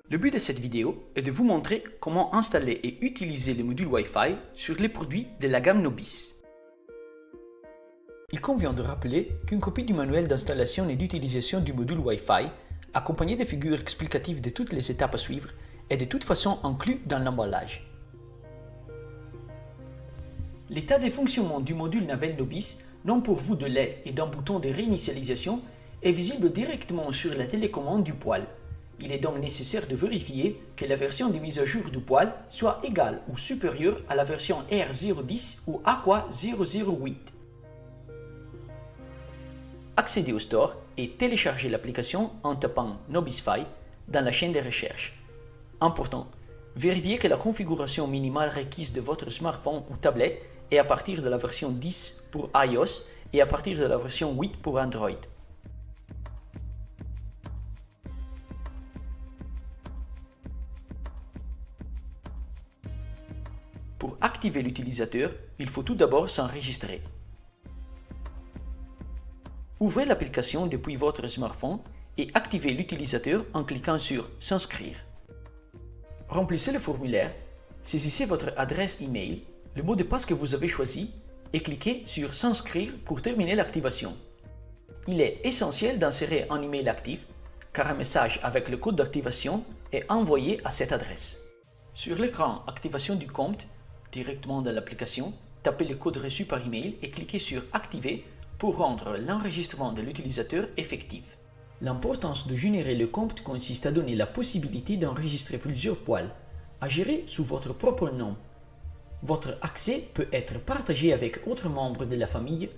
Le but de cette vidéo est de vous montrer comment installer et utiliser le module Wi-Fi sur les produits de la gamme Nobis. Il convient de rappeler qu'une copie du manuel d'installation et d'utilisation du module Wi-Fi, accompagnée de figures explicatives de toutes les étapes à suivre, est de toute façon inclus dans l'emballage. L'état de fonctionnement du module Navel Nobis, non pourvu de LED et d'un bouton de réinitialisation, est visible directement sur la télécommande du poêle. Il est donc nécessaire de vérifier que la version de mise à jour du poêle soit égale ou supérieure à la version R010 ou Aqua 008. Accédez au store et téléchargez l'application en tapant Nobisfy dans la chaîne de recherche. Important, vérifiez que la configuration minimale requise de votre smartphone ou tablette est à partir de la version 10 pour iOS et à partir de la version 8 pour Android. Pour activer l'utilisateur, il faut tout d'abord s'enregistrer. Ouvrez l'application depuis votre smartphone et activez l'utilisateur en cliquant sur « S'inscrire ». Remplissez le formulaire, saisissez votre adresse email, le mot de passe que vous avez choisi et cliquez sur « S'inscrire » pour terminer l'activation. Il est essentiel d'insérer un email actif car un message avec le code d'activation est envoyé à cette adresse. Sur l'écran « Activation du compte », directement dans l'application, tapez le code reçu par email et cliquez sur « Activer » pour rendre l'enregistrement de l'utilisateur effectif. L'importance de générer le compte consiste à donner la possibilité d'enregistrer plusieurs poêles, à gérer sous votre propre nom. Votre accès peut être partagé avec autres membres de la famille,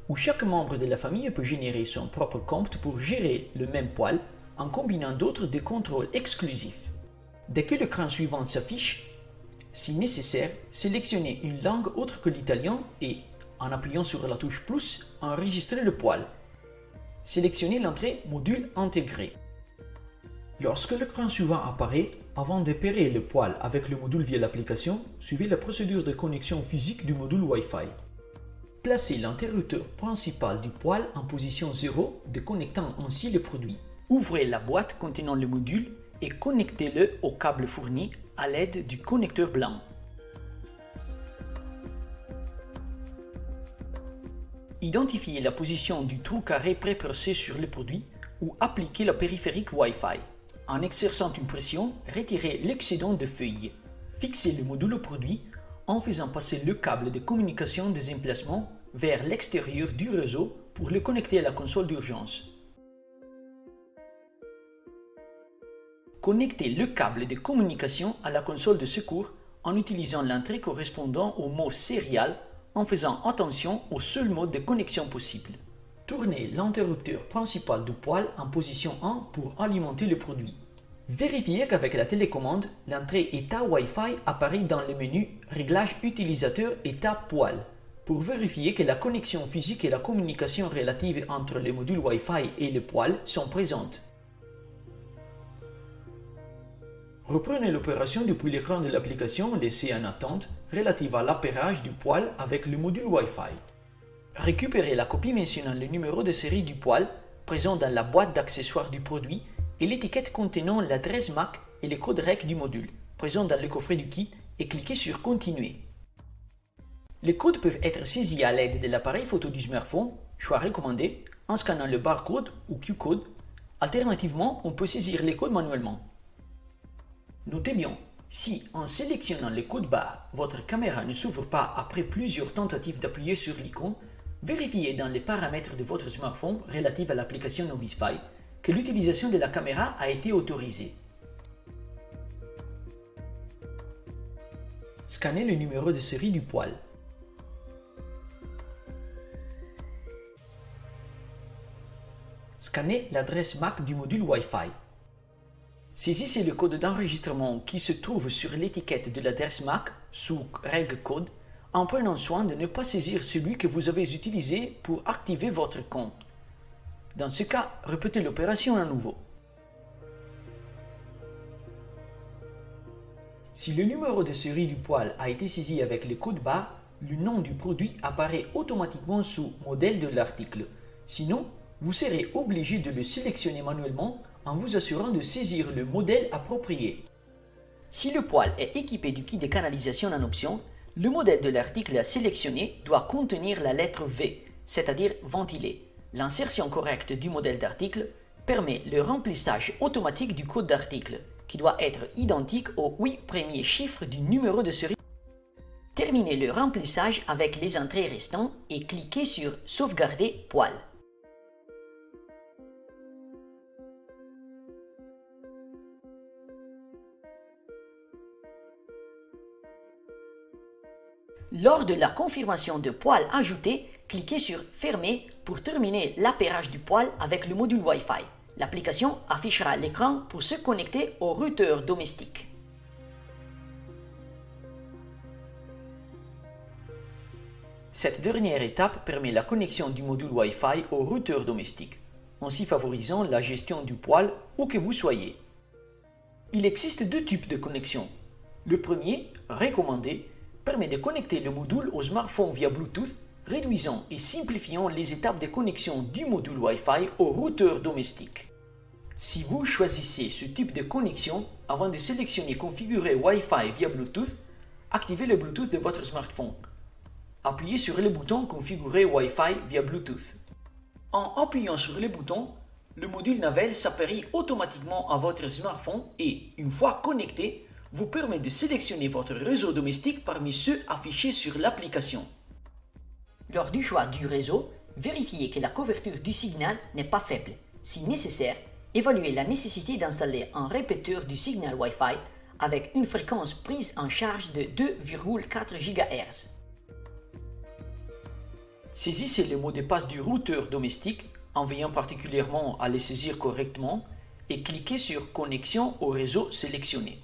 ou chaque membre de la famille peut générer son propre compte pour gérer le même poêle en combinant d'autres de contrôles exclusifs. Dès que l'écran suivant s'affiche, si nécessaire, sélectionnez une langue autre que l'italien et, en appuyant sur la touche plus, enregistrez le poêle. Sélectionnez l'entrée Module intégré. Lorsque l'écran suivant apparaît, avant d'opérer le poêle avec le module via l'application, suivez la procédure de connexion physique du module Wi-Fi. Placez l'interrupteur principal du poêle en position 0, déconnectant ainsi le produit. Ouvrez la boîte contenant le module et connectez-le au câble fourni à l'aide du connecteur blanc. Identifiez la position du trou carré prépercé sur le produit ou appliquez la périphérique Wi-Fi. En exerçant une pression, retirez l'excédent de feuilles. Fixez le module au produit en faisant passer le câble de communication des emplacements vers l'extérieur du réseau pour le connecter à la console d'urgence. Connectez le câble de communication à la console de secours en utilisant l'entrée correspondant au mot serial en faisant attention au seul mode de connexion possible. Tournez l'interrupteur principal du poêle en position 1 pour alimenter le produit. Vérifiez qu'avec la télécommande, l'entrée état Wi-Fi apparaît dans le menu Réglages utilisateur état poêle pour vérifier que la connexion physique et la communication relative entre le module Wi-Fi et le poêle sont présentes. Reprenez l'opération depuis l'écran de l'application laissée en attente relative à l'appairage du poêle avec le module Wi-Fi. Récupérez la copie mentionnant le numéro de série du poêle présent dans la boîte d'accessoires du produit et l'étiquette contenant l'adresse MAC et le code REC du module présent dans le coffret du kit et cliquez sur Continuer. Les codes peuvent être saisis à l'aide de l'appareil photo du smartphone, choix recommandé, en scannant le barcode ou Q-code. Alternativement, on peut saisir les codes manuellement. Notez bien, si en sélectionnant le code barre, votre caméra ne s'ouvre pas après plusieurs tentatives d'appuyer sur l'icône, vérifiez dans les paramètres de votre smartphone relatifs à l'application Nobisfy que l'utilisation de la caméra a été autorisée. Scannez le numéro de série du poêle. Scannez l'adresse MAC du module Wi-Fi. Saisissez le code d'enregistrement qui se trouve sur l'étiquette de l'adresse MAC sous Reg Code en prenant soin de ne pas saisir celui que vous avez utilisé pour activer votre compte. Dans ce cas, répétez l'opération à nouveau. Si le numéro de série du poêle a été saisi avec le code barre, le nom du produit apparaît automatiquement sous modèle de l'article. Sinon, vous serez obligé de le sélectionner manuellement en vous assurant de saisir le modèle approprié. Si le poêle est équipé du kit de canalisation en option, le modèle de l'article à sélectionner doit contenir la lettre V, c'est-à-dire ventilé. L'insertion correcte du modèle d'article permet le remplissage automatique du code d'article, qui doit être identique aux 8 premiers chiffres du numéro de série. Terminez le remplissage avec les entrées restantes et cliquez sur Sauvegarder poêle. Lors de la confirmation de poêle ajouté, cliquez sur Fermer pour terminer l'appairage du poêle avec le module Wi-Fi. L'application affichera l'écran pour se connecter au routeur domestique. Cette dernière étape permet la connexion du module Wi-Fi au routeur domestique, ainsi favorisant la gestion du poêle où que vous soyez. Il existe deux types de connexion. Le premier, recommandé, permet de connecter le module au smartphone via Bluetooth, réduisant et simplifiant les étapes de connexion du module Wi-Fi au routeur domestique. Si vous choisissez ce type de connexion, avant de sélectionner Configurer Wi-Fi via Bluetooth, activez le Bluetooth de votre smartphone. Appuyez sur le bouton Configurer Wi-Fi via Bluetooth. En appuyant sur le bouton, le module Navel s'apparaît automatiquement à votre smartphone et, une fois connecté, vous permet de sélectionner votre réseau domestique parmi ceux affichés sur l'application. Lors du choix du réseau, vérifiez que la couverture du signal n'est pas faible. Si nécessaire, évaluez la nécessité d'installer un répéteur du signal Wi-Fi avec une fréquence prise en charge de 2,4 GHz. Saisissez le mot de passe du routeur domestique en veillant particulièrement à le saisir correctement et cliquez sur Connexion au réseau sélectionné.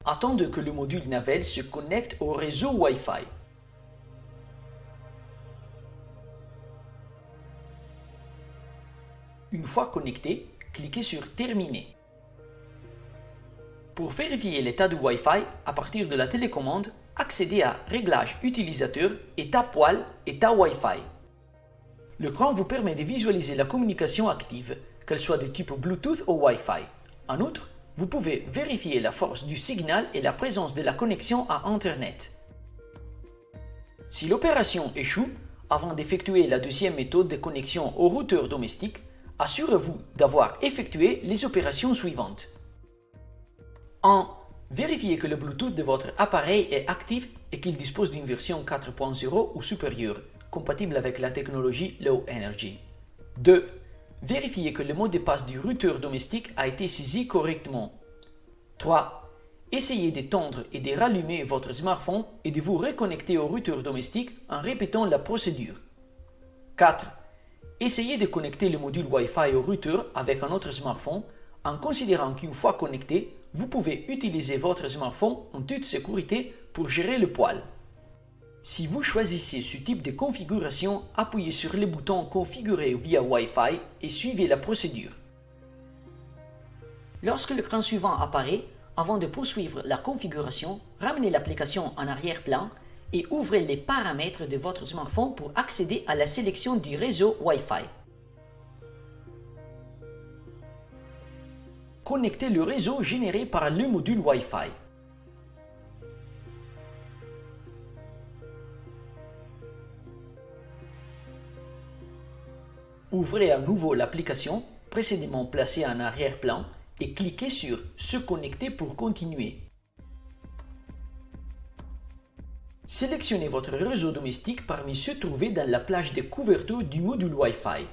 Attendez que le module Navel se connecte au réseau Wi-Fi. Une fois connecté, cliquez sur Terminer. Pour vérifier l'état du Wi-Fi, à partir de la télécommande, accédez à Réglages utilisateur, État poêle, État Wi-Fi. L'écran vous permet de visualiser la communication active, qu'elle soit de type Bluetooth ou Wi-Fi. En outre, vous pouvez vérifier la force du signal et la présence de la connexion à Internet. Si l'opération échoue, avant d'effectuer la deuxième méthode de connexion au routeur domestique, assurez-vous d'avoir effectué les opérations suivantes. 1. Vérifiez que le Bluetooth de votre appareil est actif et qu'il dispose d'une version 4.0 ou supérieure, compatible avec la technologie Low Energy. 2. Vérifiez que le mot de passe du routeur domestique a été saisi correctement. 3. Essayez d'éteindre et de rallumer votre smartphone et de vous reconnecter au routeur domestique en répétant la procédure. 4. Essayez de connecter le module Wi-Fi au routeur avec un autre smartphone en considérant qu'une fois connecté, vous pouvez utiliser votre smartphone en toute sécurité pour gérer le poêle. Si vous choisissez ce type de configuration, appuyez sur le bouton Configurer via Wi-Fi et suivez la procédure. Lorsque l'écran suivant apparaît, avant de poursuivre la configuration, ramenez l'application en arrière-plan et ouvrez les paramètres de votre smartphone pour accéder à la sélection du réseau Wi-Fi. Connectez le réseau généré par le module Wi-Fi. Ouvrez à nouveau l'application précédemment placée en arrière-plan et cliquez sur « Se connecter » pour continuer. Sélectionnez votre réseau domestique parmi ceux trouvés dans la plage de couverture du module Wi-Fi.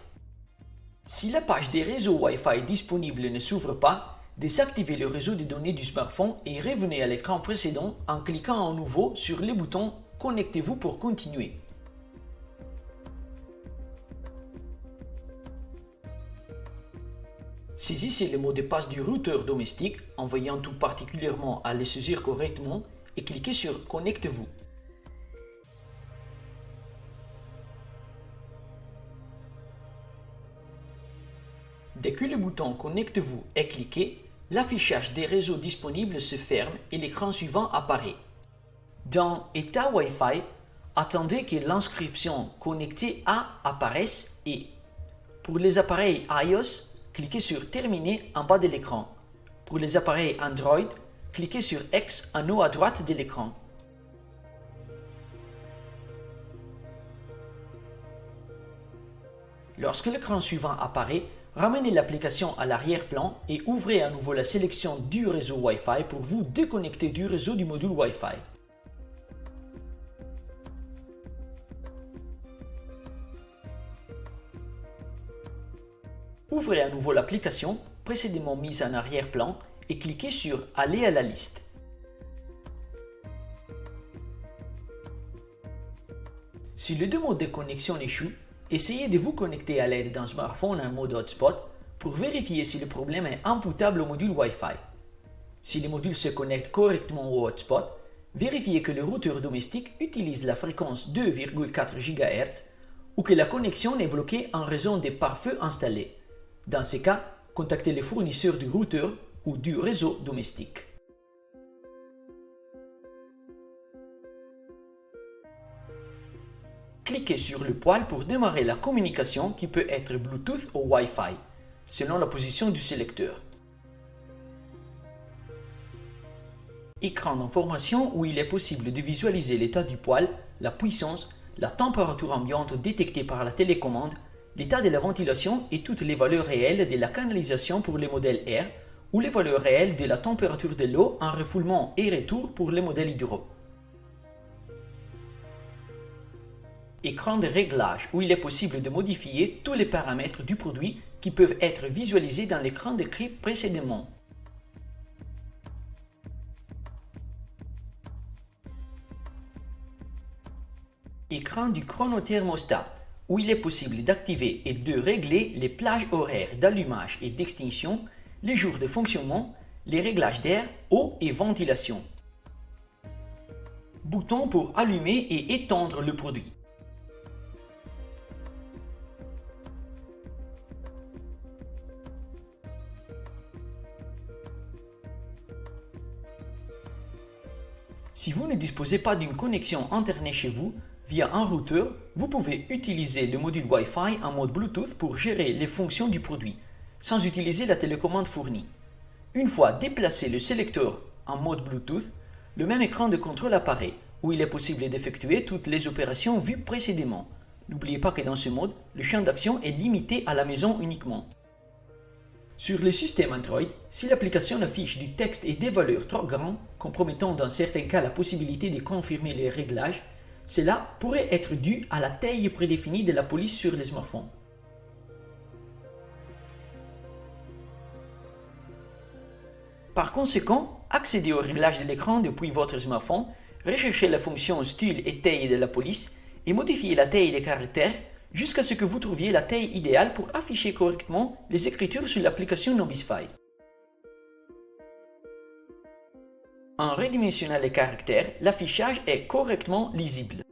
Si la page des réseaux Wi-Fi disponibles ne s'ouvre pas, désactivez le réseau de données du smartphone et revenez à l'écran précédent en cliquant à nouveau sur le bouton « Connectez-vous » pour continuer. Saisissez le mot de passe du routeur domestique en veillant tout particulièrement à le saisir correctement et cliquez sur « Connectez-vous ». Dès que le bouton « Connectez-vous » est cliqué, l'affichage des réseaux disponibles se ferme et l'écran suivant apparaît. Dans « État Wi-Fi », attendez que l'inscription « Connecté à » apparaisse et, Pour les appareils iOS, cliquez sur Terminer en bas de l'écran. Pour les appareils Android, cliquez sur X en haut à droite de l'écran. Lorsque l'écran suivant apparaît, ramenez l'application à l'arrière-plan et ouvrez à nouveau la sélection du réseau Wi-Fi pour vous déconnecter du réseau du module Wi-Fi. Ouvrez à nouveau l'application précédemment mise en arrière-plan et cliquez sur Aller à la liste. Si les deux modes de connexion échouent, essayez de vous connecter à l'aide d'un smartphone en mode hotspot pour vérifier si le problème est imputable au module Wi-Fi. Si le module se connecte correctement au hotspot, vérifiez que le routeur domestique utilise la fréquence 2,4 GHz ou que la connexion est bloquée en raison des pare-feux installés. Dans ce cas, contactez le fournisseur du routeur ou du réseau domestique. Cliquez sur le poil pour démarrer la communication qui peut être Bluetooth ou Wi-Fi, selon la position du sélecteur. Écran d'information où il est possible de visualiser l'état du poil, la puissance, la température ambiante détectée par la télécommande, l'état de la ventilation et toutes les valeurs réelles de la canalisation pour les modèles R ou les valeurs réelles de la température de l'eau en refoulement et retour pour les modèles hydro. Écran de réglage où il est possible de modifier tous les paramètres du produit qui peuvent être visualisés dans l'écran décrit précédemment. Écran du chronothermostat où il est possible d'activer et de régler les plages horaires d'allumage et d'extinction, les jours de fonctionnement, les réglages d'air, eau et ventilation. Bouton pour allumer et éteindre le produit. Si vous ne disposez pas d'une connexion Internet chez vous, via un routeur, vous pouvez utiliser le module Wi-Fi en mode Bluetooth pour gérer les fonctions du produit, sans utiliser la télécommande fournie. Une fois déplacé le sélecteur en mode Bluetooth, le même écran de contrôle apparaît, où il est possible d'effectuer toutes les opérations vues précédemment. N'oubliez pas que dans ce mode, le champ d'action est limité à la maison uniquement. Sur le système Android, si l'application affiche du texte et des valeurs trop grandes, compromettant dans certains cas la possibilité de confirmer les réglages, cela pourrait être dû à la taille prédéfinie de la police sur les smartphones. Par conséquent, accédez au réglage de l'écran depuis votre smartphone, recherchez la fonction style et taille de la police et modifiez la taille des caractères jusqu'à ce que vous trouviez la taille idéale pour afficher correctement les écritures sur l'application Nobisfy. En redimensionnant les caractères, l'affichage est correctement lisible.